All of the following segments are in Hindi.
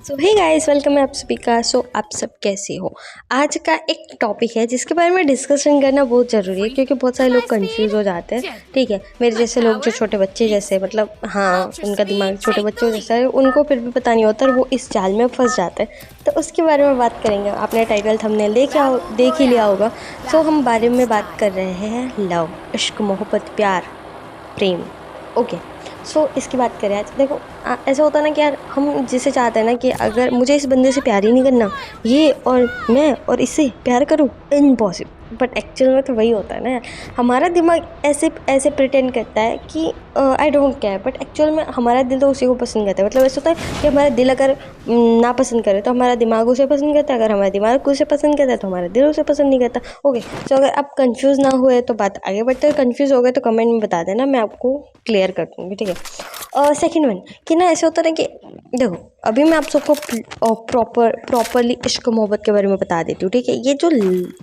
सो हे गाइस, वेलकम है आप सभी का। आप सब कैसे हो? आज का एक टॉपिक है जिसके बारे में डिस्कशन करना बहुत ज़रूरी है क्योंकि बहुत सारे लोग कंफ्यूज हो जाते हैं। ठीक है, मेरे जैसे लोग जो छोटे बच्चे जैसे मतलब हाँ उनका दिमाग छोटे बच्चों जैसा है, उनको फिर भी पता नहीं होता और वो इस जाल में फंस जाते हैं। तो उसके बारे में बात करेंगे। आपने टाइटल थंबनेल देख ही लिया होगा। हम बारे में बात कर रहे हैं लव, इश्क, मोहब्बत, प्यार, प्रेम। ओके। इसकी बात करें आज। देखो, ऐसा होता है ना कि यार हम जिसे चाहते हैं ना कि अगर मुझे इस बंदे से प्यार ही नहीं करना, ये और मैं और इससे प्यार करूँ, इम्पॉसिबल। बट एक्चुअल में तो वही होता है ना यार। हमारा दिमाग ऐसे ऐसे प्रिटेंड करता है कि I don't care, but actual में हमारा दिल तो उसी को पसंद करता है। मतलब ऐसा होता है कि हमारा दिल अगर ना पसंद करे तो हमारा दिमाग उसे पसंद करता है, अगर हमारा दिमाग उसे पसंद करता है तो हमारा दिल उसे पसंद नहीं करता। ओके। अगर आप कंफ्यूज ना हुए तो बात आगे बढ़ते हैं। कंफ्यूज हो गए तो कमेंट में बता देना, मैं आपको क्लियर कर दूँगी। ठीक है। सेकेंड वन कि ना ऐसा होता है ना कि देखो, अभी मैं आप सबको प्रॉपरली इश्क मोहब्बत के बारे में बता देती हूँ। ठीक है, ये जो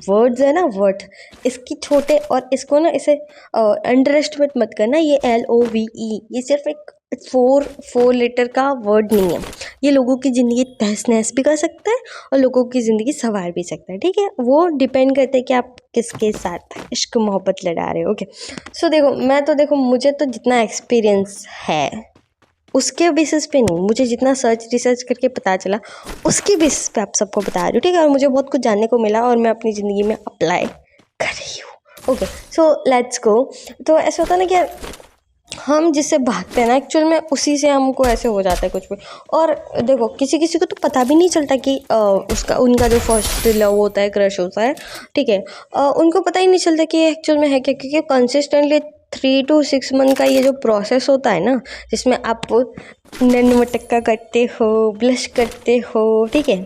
वर्ड्स है ना, वर्ड, इसकी छोटे और इसको ना इसे अंडर एस्टिमेट मत करना। ये LOVE, ये सिर्फ एक फोर लेटर का वर्ड नहीं है। ये लोगों की ज़िंदगी तहस नहस भी कर सकता है और लोगों की ज़िंदगी संवार भी सकता है। ठीक है, वो डिपेंड करता है कि आप किसके साथ इश्क मोहब्बत लड़ा रहे हो। ओके। देखो, मुझे तो जितना एक्सपीरियंस है उसके बेसिस पे नहीं, मुझे जितना रिसर्च करके पता चला उसके बेसिस पे आप सबको बता रही हूँ। ठीक है, और मुझे बहुत कुछ जानने को मिला और मैं अपनी ज़िंदगी में अप्लाई कर रही हूँ। ओके। Let's go. तो ऐसा होता है ना कि यार हम जिससे भागते हैं ना, एक्चुअल में उसी से हमको ऐसे हो जाता है कुछ भी। और देखो, किसी किसी को तो पता भी नहीं चलता कि उनका जो फर्स्ट लव होता है, क्रश होता है, ठीक है, उनको पता ही नहीं चलता कि एक्चुअल में है क्या, क्योंकि कंसिस्टेंटली 3 to 6 मंथ का ये जो प्रोसेस होता है ना, जिसमें आप नन मटक्का करते हो, ब्लश करते हो, ठीक है,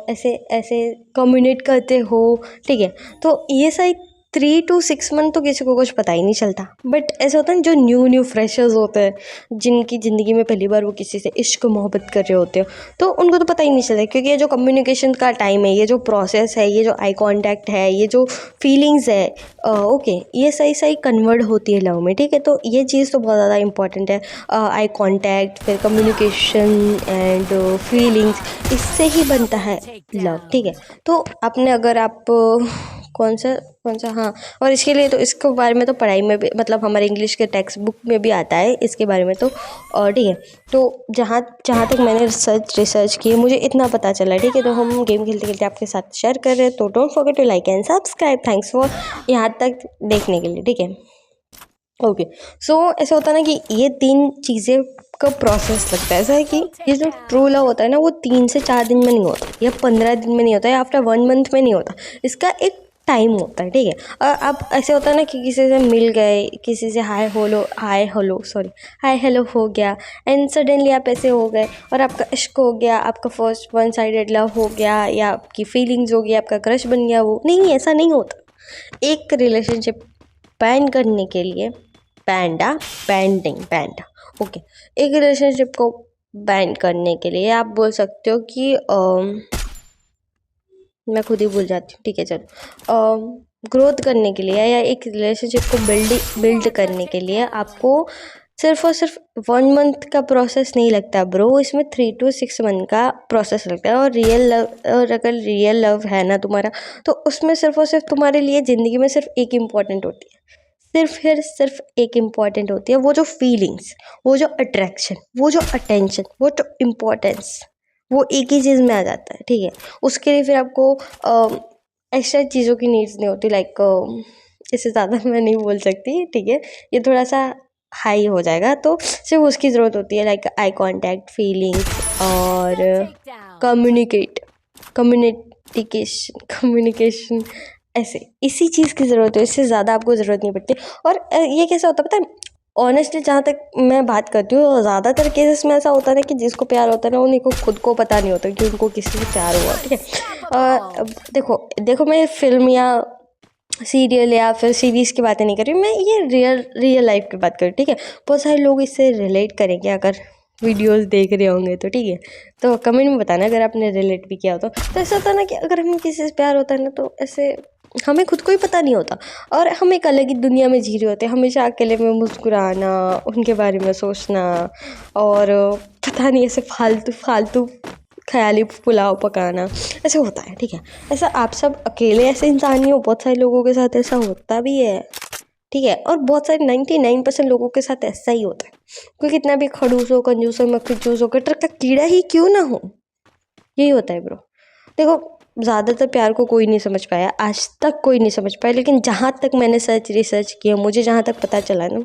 ऐसे ऐसे कम्युनिकेट करते हो, ठीक है, तो ये सारी 3 to 6 मंथ तो किसी को कुछ पता ही नहीं चलता। बट ऐसा होता है जो न्यू फ्रेशर्स होते हैं, जिनकी ज़िंदगी में पहली बार वो किसी से इश्क मोहब्बत कर रहे होते हो, तो उनको तो पता ही नहीं चलता, क्योंकि ये जो कम्युनिकेशन का टाइम है, ये जो प्रोसेस है, ये जो आई कांटेक्ट है, ये जो फीलिंग्स है, ओके, ये सही सही कन्वर्ट होती है लव में। ठीक है, तो ये चीज़ तो बहुत ज़्यादा इंपॉर्टेंट है। आई कांटेक्ट, फिर कम्युनिकेशन एंड फीलिंग्स, इससे ही बनता है लव। ठीक है, तो आपने अगर आप कौन सा हाँ, और इसके लिए तो इसके बारे में तो पढ़ाई में भी, मतलब हमारे इंग्लिश के टेक्स्ट बुक में भी आता है इसके बारे में तो। और ठीक है, तो जहाँ जहाँ तक मैंने रिसर्च की, मुझे इतना पता चला। ठीक है, तो हम गेम खेलते खेलते आपके साथ शेयर कर रहे हैं, तो don't forget to like and subscribe. Thanks for यहाँ तक देखने के लिए। ठीक है, ओके। ऐसा होता है ना कि ये 3 चीज़ें का प्रोसेस लगता है। ऐसा है कि ये जो ट्रू लव होता है ना, वो 3 से 4 दिन में नहीं होता, या 15 दिन में नहीं होता, या आफ्टर 1 मंथ में नहीं होता। इसका एक टाइम होता है। ठीक है, और अब ऐसे होता है ना कि किसी से मिल गए, किसी से हाय हेलो हो गया, एंड सडनली आप ऐसे हो गए और आपका इश्क हो गया, आपका फर्स्ट वन साइडेड लव हो गया, या आपकी फीलिंग्स हो गई, आपका क्रश बन गया। वो नहीं, ऐसा नहीं होता। एक रिलेशनशिप बैन करने के लिए, बैंड, ओके, एक रिलेशनशिप को बैन करने के लिए आप बोल सकते हो कि मैं खुद ही भूल जाती हूँ। ठीक है, चलो, ग्रोथ करने के लिए या एक रिलेशनशिप को बिल्ड करने के लिए आपको सिर्फ और सिर्फ 1 मंथ का प्रोसेस नहीं लगता ब्रो, इसमें 3 to 6 मंथ का प्रोसेस लगता है। और अगर रियल लव है ना तुम्हारा, तो उसमें सिर्फ और सिर्फ तुम्हारे लिए ज़िंदगी में सिर्फ एक इम्पॉर्टेंट होती है, सिर्फ एक इम्पॉर्टेंट होती है, वो जो फीलिंग्स, वो जो अट्रैक्शन, वो जो अटेंशन, वो जो इम्पोर्टेंस, वो एक ही चीज़ में आ जाता है। ठीक है, उसके लिए फिर आपको एक्स्ट्रा चीज़ों की नीड्स नहीं होती। लाइक इससे ज़्यादा मैं नहीं बोल सकती। ठीक है, ये थोड़ा सा हाई हो जाएगा, तो सिर्फ उसकी ज़रूरत होती है, लाइक आई कांटेक्ट, फीलिंग्स और कम्युनिकेशन, ऐसे इसी चीज़ की ज़रूरत है, इससे ज़्यादा आपको ज़रूरत नहीं पड़ती। और ये कैसा होता है पता है, ऑनेस्टली जहाँ तक मैं बात करती हूँ, ज़्यादातर केसेस में ऐसा होता है ना कि जिसको प्यार होता है ना, उन्हीं को खुद को पता नहीं होता कि उनको किसी से प्यार हुआ। ठीक है, अब देखो, मैं फिल्म या सीरियल या फिर सीरीज़ की बातें नहीं कर रही, मैं ये रियल लाइफ की बात कर रही हूँ। ठीक है, बहुत सारे लोग इससे रिलेट करेंगे अगर वीडियोस देख रहे होंगे तो। ठीक है, तो कमेंट में बताना अगर आपने रिलेट भी किया हो तो ऐसा होता है ना कि अगर हमें किसी से प्यार होता है ना, तो ऐसे हमें खुद को ही पता नहीं होता और हम एक अलग ही दुनिया में जी रहे होते हैं, हमेशा अकेले में मुस्कुराना, उनके बारे में सोचना, और पता नहीं ऐसे फालतू फालतू ख्याली पुलाव पकाना, ऐसे होता है, ठीक है। ऐसा आप सब अकेले ऐसे इंसान नहीं हो, बहुत सारे लोगों के साथ ऐसा होता भी है, ठीक है। और बहुत सारे 99% लोगों के साथ ऐसा ही होता है। कोई कितना भी खड़ूस हो, कंजूस हो, मक्खी चूस हो, गटर का कीड़ा ही क्यों ना हो, यही होता है ब्रो। देखो, ज़्यादातर प्यार को कोई नहीं समझ पाया, आज तक कोई नहीं समझ पाया, लेकिन जहाँ तक मैंने रिसर्च किया, मुझे जहाँ तक पता चला ना,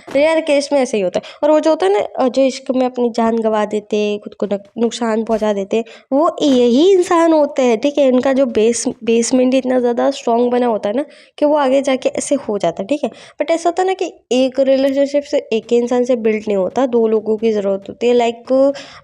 रेयर केस में ऐसे ही होता है। और वो जो होता है ना, जो इश्क में अपनी जान गंवा देते, खुद को नुकसान पहुंचा देते, वो यही इंसान होते हैं, ठीक है। इनका जो बेसमेंट इतना ज़्यादा स्ट्रांग बना होता है ना कि वो आगे जाके ऐसे हो जाता है, ठीक है। बट ऐसा होता है ना कि एक रिलेशनशिप से एक ही इंसान से बिल्ड नहीं होता, दो लोगों की ज़रूरत होती है। लाइक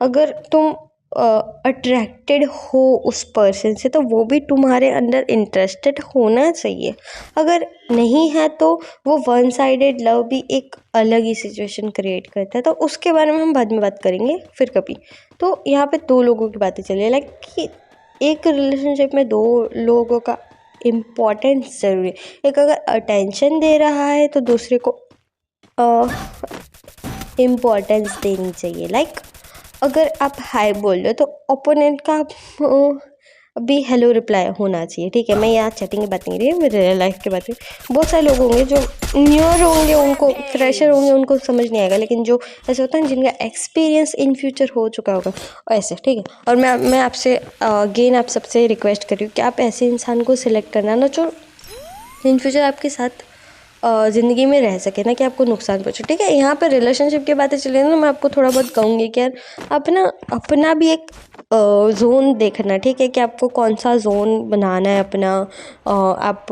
अगर तुम अट्रैक्टेड हो उस पर्सन से, तो वो भी तुम्हारे अंदर इंटरेस्टेड होना चाहिए। अगर नहीं है तो वो वन साइडेड लव भी एक अलग ही सिचुएशन क्रिएट करता है, तो उसके बारे में हम बाद में बात करेंगे फिर कभी। तो यहाँ पे दो लोगों की बातें चली है, लाइक कि एक रिलेशनशिप में दो लोगों का इम्पोर्टेंस ज़रूरी है। एक अगर अटेंशन दे रहा है तो दूसरे को इम्पोर्टेंस देनी चाहिए। लाइक अगर आप हाय बोल रहे हो तो ओपोनेंट का भी हेलो रिप्लाई होना चाहिए, ठीक है। मैं यहाँ चैटिंग की बात नहीं रही, मैं रियल लाइफ की बात रही। बहुत सारे लोग होंगे जो न्यूअर होंगे, उनको फ्रेशर होंगे, उनको समझ नहीं आएगा, लेकिन जो ऐसे होता है जिनका एक्सपीरियंस इन फ्यूचर हो चुका होगा ऐसे, ठीक है। और मैं आपसे अगेन आप सबसे रिक्वेस्ट कर रही हूँ कि आप ऐसे इंसान को सिलेक्ट करना ना जो इन फ्यूचर आपके साथ ज़िंदगी में रह सके, ना कि आपको नुकसान पहुँचे, ठीक है। यहाँ पर रिलेशनशिप की बातें चले ना, मैं आपको थोड़ा बहुत कहूँगी कि यार अपना भी एक जोन देखना, ठीक है, कि आपको कौन सा जोन बनाना है अपना। आप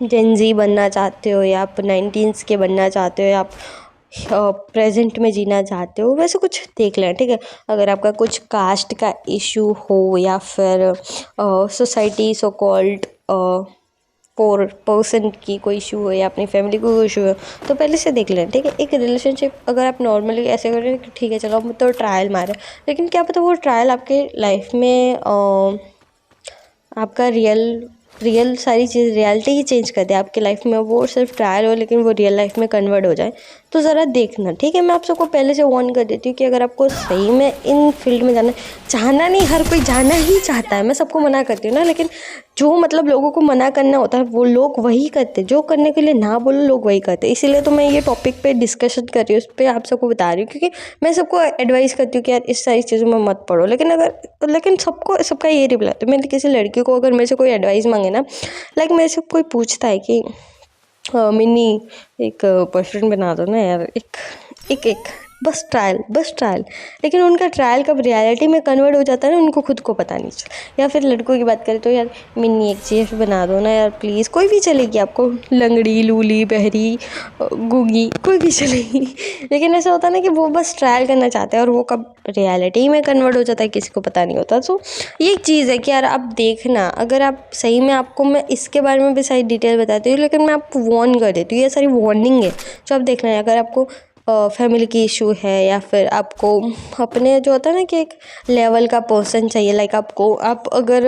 जेनजी बनना चाहते हो या आप 19s के बनना चाहते हो या आप प्रेजेंट में जीना चाहते हो, वैसे कुछ देख लेना, ठीक है। अगर आपका कुछ कास्ट का इशू हो या फिर सोसाइटी सो कॉल्ड पर्सन की कोई इशू हो या अपनी फैमिली को कोई इशू हो, तो पहले से देख लेना, ठीक है। एक रिलेशनशिप अगर आप नॉर्मली ऐसे करें कि ठीक है चलो हम तो ट्रायल मारे, लेकिन क्या पता वो ट्रायल आपके लाइफ में आपका रियल सारी चीज़ रियलिटी ही चेंज कर दे आपकी लाइफ में। वो सिर्फ ट्रायल हो लेकिन वो रियल लाइफ में कन्वर्ट हो जाए, तो ज़रा देखना, ठीक है। मैं आप सबको पहले से वार्न कर देती हूँ कि अगर आपको सही में इन फील्ड में जाना नहीं, हर कोई जाना ही चाहता है, मैं सबको मना करती हूँ ना, लेकिन जो मतलब लोगों को मना करना होता है वो लोग वही करते, जो करने के लिए ना बोलो लोग वही करते। इसीलिए तो मैं ये टॉपिक पे डिस्कशन कर रही हूँ, उस पर आप सबको बता रही हूँ, क्योंकि मैं सबको एडवाइस करती हूँ कि यार इस सारी चीज़ों में मत पढ़ो। लेकिन सबका ये रिप्लाई तो, मैं किसी लड़की को अगर मेरे से कोई एडवाइस मांगे ना, लाइक मेरे से कोई पूछता है कि मिन्नी एक बॉयफ्रेंड बना दो ना यार, एक बस ट्रायल, लेकिन उनका ट्रायल कब रियलिटी में कन्वर्ट हो जाता है ना, उनको खुद को पता नहीं चलता। या फिर लड़कों की बात करें तो यार मिन्नी एक चीफ बना दो ना यार प्लीज़, कोई भी चलेगी आपको, लंगड़ी, लूली, बहरी, गूंगी, कोई भी चलेगी। लेकिन ऐसा होता है ना कि वो बस ट्रायल करना चाहते हैं और वो कब रियलिटी में कन्वर्ट हो जाता है किसी को पता नहीं होता। सो ये एक चीज़ है कि यार आप देखना, अगर आप सही में, आपको मैं इसके बारे में भी सारी डिटेल बताती हूँ, लेकिन मैं आपको वार्न कर देती हूँ, ये सारी वार्निंग है जो आप देखना है। अगर आपको फैमिली की इशू है या फिर आपको अपने जो होता है ना कि एक लेवल का पर्सन चाहिए, लाइक आप अगर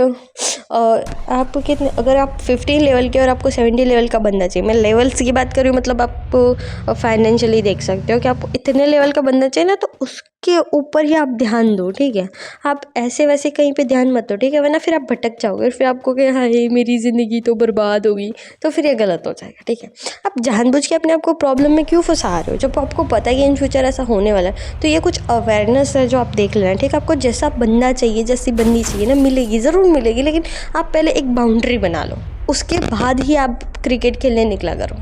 आप कितने, अगर आप 15 लेवल के और आपको 70 लेवल का बंदा चाहिए, मैं लेवल्स की बात कर रही हूँ, मतलब आप फाइनेंशियली देख सकते हो कि आपको इतने लेवल का बंदा चाहिए ना, तो उसके ऊपर ही आप ध्यान दो, ठीक है। आप ऐसे वैसे कहीं पे ध्यान मत दो, ठीक है, वरना फिर आप भटक जाओगे, फिर आपको कि हाँ मेरी ज़िंदगी तो बर्बाद होगी, तो फिर ये गलत हो जाएगा, ठीक है। आप जानबूझ के अपने आप को प्रॉब्लम में क्यों फंसा रहे हो जब आपको पता है कि इन फ्यूचर ऐसा होने वाला है। तो ये कुछ अवेयरनेस है जो आप देख लेना, ठीक है। आपको जैसा बंदा चाहिए, जैसी बंदी चाहिए ना, मिलेगी, ज़रूर मिलेगी, लेकिन आप पहले एक बाउंड्री बना लो, उसके बाद ही आप क्रिकेट खेलने निकला करो।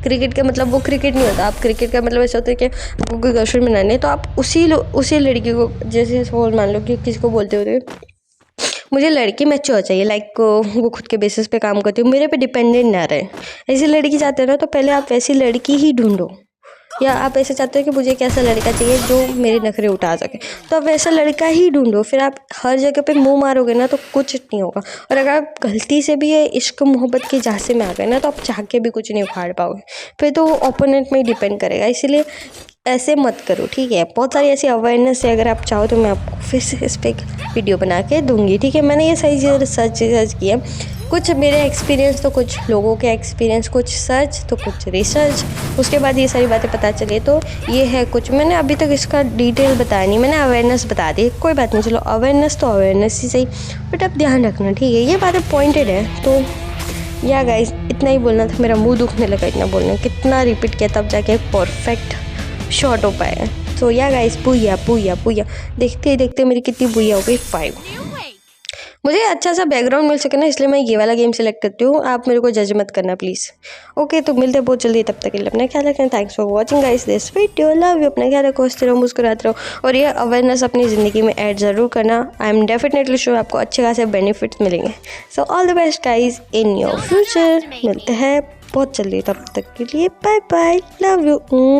क्रिकेट का मतलब वो क्रिकेट नहीं होता, आप क्रिकेट का मतलब ऐसा होता है कि आपको कोई गर्लफ्रेंड बनानी है तो आप उसी लड़की को, जैसे सपोज मान लो कि किसी को बोलते होते मुझे लड़की मैच्योर चाहिए, लाइक वो खुद के बेसिस पे काम करती हो, मेरे पे डिपेंडेंट ना रहे, ऐसी लड़की चाहते हो ना, तो पहले आप वैसी लड़की ही ढूंढो। या आप ऐसे चाहते हो कि मुझे एक ऐसा लड़का चाहिए जो मेरे नखरे उठा सके, तो आप वैसा लड़का ही ढूंढो। फिर आप हर जगह पे मुंह मारोगे ना तो कुछ नहीं होगा। और अगर आप गलती से भी ये इश्क मोहब्बत के झांसे में आ गए ना, तो आप चाह के भी कुछ नहीं उखाड़ पाओगे, फिर तो वो ओपोनेंट में ही डिपेंड करेगा। इसीलिए ऐसे मत करो, ठीक है। बहुत सारी ऐसी अवेयरनेस है, अगर आप चाहो तो मैं आपको फिर से इस पर एक वीडियो बना के दूंगी, ठीक है। मैंने ये सही चीज़ सर्च किया, कुछ मेरे एक्सपीरियंस तो कुछ लोगों के एक्सपीरियंस, कुछ सर्च तो कुछ रिसर्च, उसके बाद ये सारी बातें पता चली। तो ये है कुछ, मैंने अभी तक इसका डिटेल बताया नहीं, मैंने अवेयरनेस बता दी, कोई बात नहीं, चलो अवेयरनेस तो अवेयरनेस ही सही, बट अब ध्यान रखना, ठीक है। ये बातें पॉइंटेड है। तो या गाइस, इतना ही बोलना था, मेरा मुंह दुखने लगा इतना बोलना, कितना रिपीट किया तब जाके एक परफेक्ट शॉट हो पाया। तो या गाइस, पुया पुया पुया, देखते ही देखते मेरी कितनी पुया हो गई, 5। मुझे अच्छा सा बैकग्राउंड मिल सके ना, इसलिए मैं ये वाला गेम सेलेक्ट करती हूँ। आप मेरे को जज मत करना प्लीज़। ओके, तो मिलते हैं बहुत जल्दी, तब तक के लिए अपना ख्याल रखना। Thanks for watching guys this video, love you. अपना ख्याल रखो, हंसते रहो, मुस्कुराते रहो, और ये अवेयरनेस अपनी ज़िंदगी में ऐड ज़रूर करना। आई एम डेफिनेटली श्योर आपको अच्छे खासे बेनिफिट्स मिलेंगे। So all the best guys in your future. मिलते हैं बहुत जल्दी, तब तक के लिए बाय बाय, लव यू।